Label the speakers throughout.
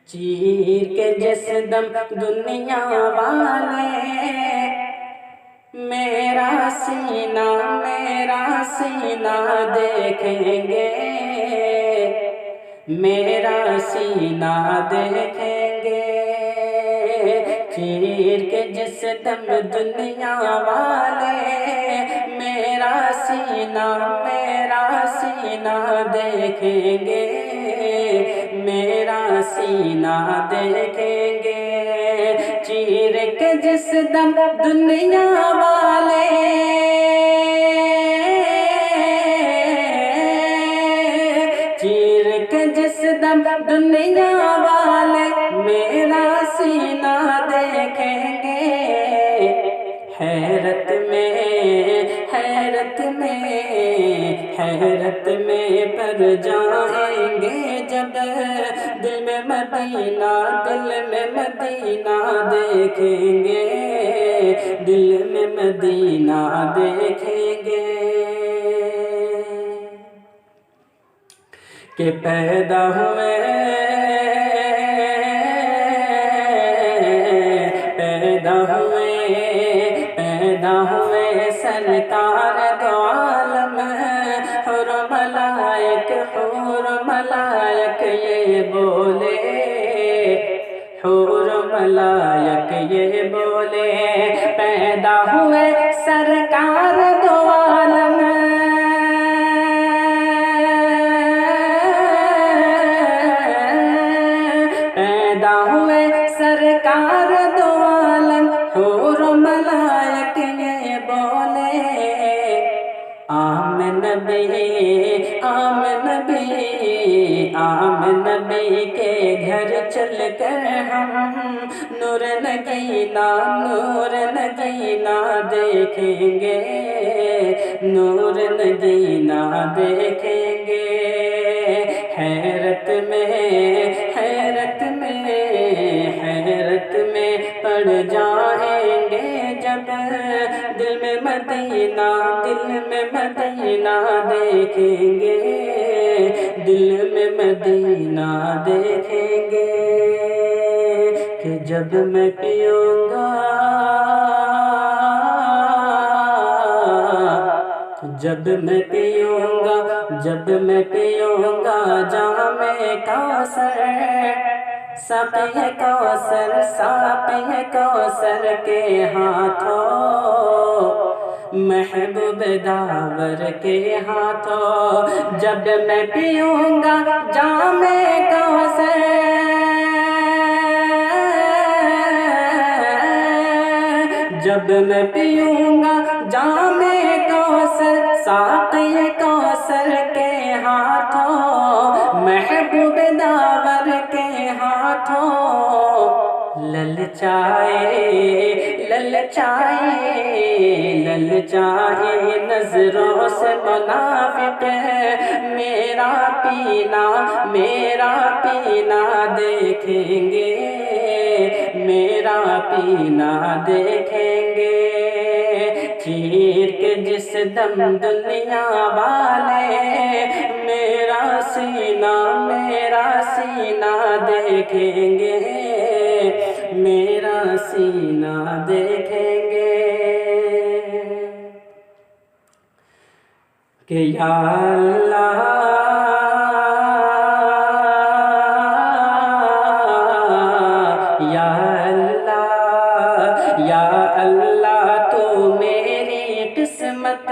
Speaker 1: چیر کے جس دم دنیا والے میرا سینہ دیکھیں گے، میرا سینہ دیکھیں گے۔ چیر کے جس دم دنیا والے میرا سینہ دیکھیں گے، میرا سینہ دیکھیں گے۔ چیر کے جس دم دنیا والے چیر کے جس دم دنیا والے میرا سینہ دیکھیں گے، حیرت میں پڑ جائیں گے جب دل میں مدینہ دیکھیں گے، دل میں مدینہ دیکھیں گے۔ کہ پیدا ہوئے سرکار دو عالم، حور ملائک یہ بولے، حور ملائک یہ بولے، پیدا ہوئے سرکار دو عالم، پیدا ہوئے سرکار دو عالم، حور ملائک یہ بولے، آمن نبی کے گھر چل کر ہم نور نگینہ دیکھیں گے، نور نگینہ دیکھیں گے۔ حیرت میں پڑ جائیں گے جب دل میں مدینہ دیکھیں گے، دل میں مدینہ دیکھیں گے۔ کہ جب میں پیوں گا جام کوثر، ساقی کوثر کے ہاتھوں، محبوب داور کے ہاتھوں، جب میں پیوں گا جام کوثر، جب میں پیوں گا جام کوثر، ساقی کوثر کے ہاتھوں، محبوب داور کے ہاتھوں، للچائے نظروں سے منافق میرا پینا دیکھیں گے، میرا پینا دیکھیں گے۔ چیر کے جس دم دنیا والے میرا سینہ دیکھیں گے، میرا سینہ دیکھیں گے۔ کہ یا اللہ تو میری قسمت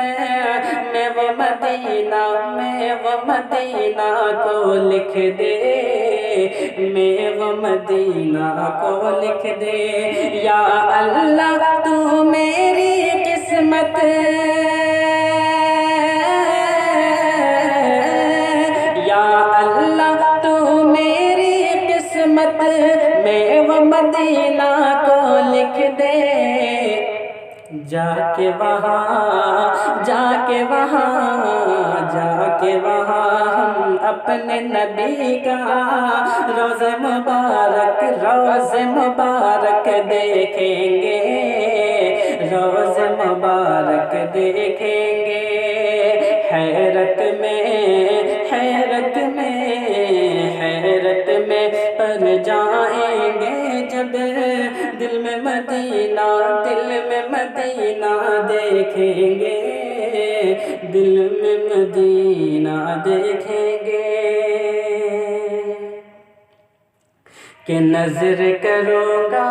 Speaker 1: میں وہ مدینہ کو لکھ دے، میں وہ مدینہ کو لکھ دے۔ یا اللہ تو میری قسمت میں وہ مدینہ کو لکھ دے، جا کے وہاں ہم اپنے نبی کا روز مبارک دیکھیں گے، روز مبارک دیکھیں گے۔ حیرت میں پر جائیں گے جب دل میں مدینہ دیکھیں گے، دل میں مدینہ دیکھیں گے، کہ نظر کروں گا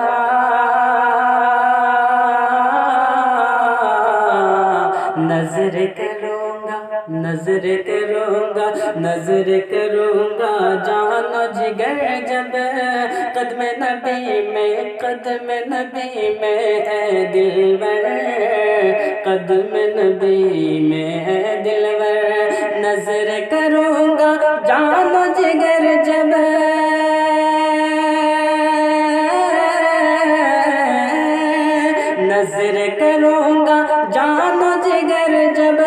Speaker 1: جان و جگر جب قدم نبی میں اے دلبر، قدم نبی میں اے دلبر، نظر کروں گا جان و جگر جب نظر کروں گا جان و جگر جب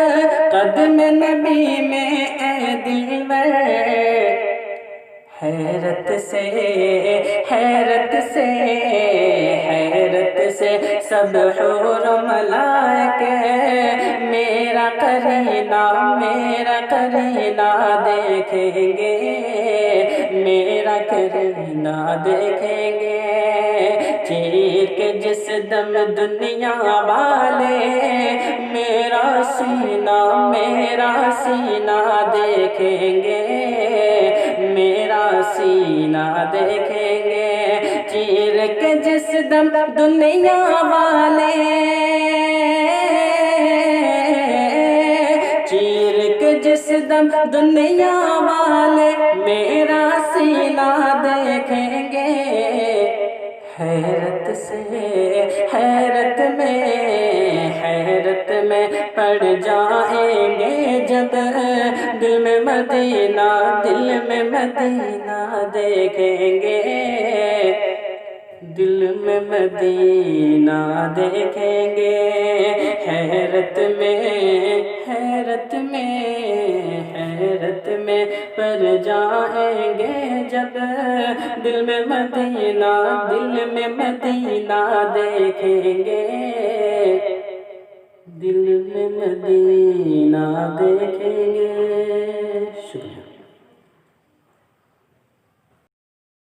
Speaker 1: قدم نبی میں اے دلبر، حیرت سے سب حور و ملائکے میرا قرینہ دیکھیں گے، میرا قرینہ دیکھیں گے، چیر کے جس دم دنیا والے میرا سینہ دیکھیں گے، میرا سینہ دیکھیں گے، چیر کے جس دم دنیا والے، چیر کے جس دم دنیا والے میرا سینہ دیکھیں گے، حیرت میں پڑ جائیں گے جب دل میں مدینہ دیکھیں گے، دل میں مدینہ دیکھیں گے، حیرت میں پڑ جائیں گے جب دل میں مدینہ دیکھیں گے، دل میں مدینہ دیکھیں گے۔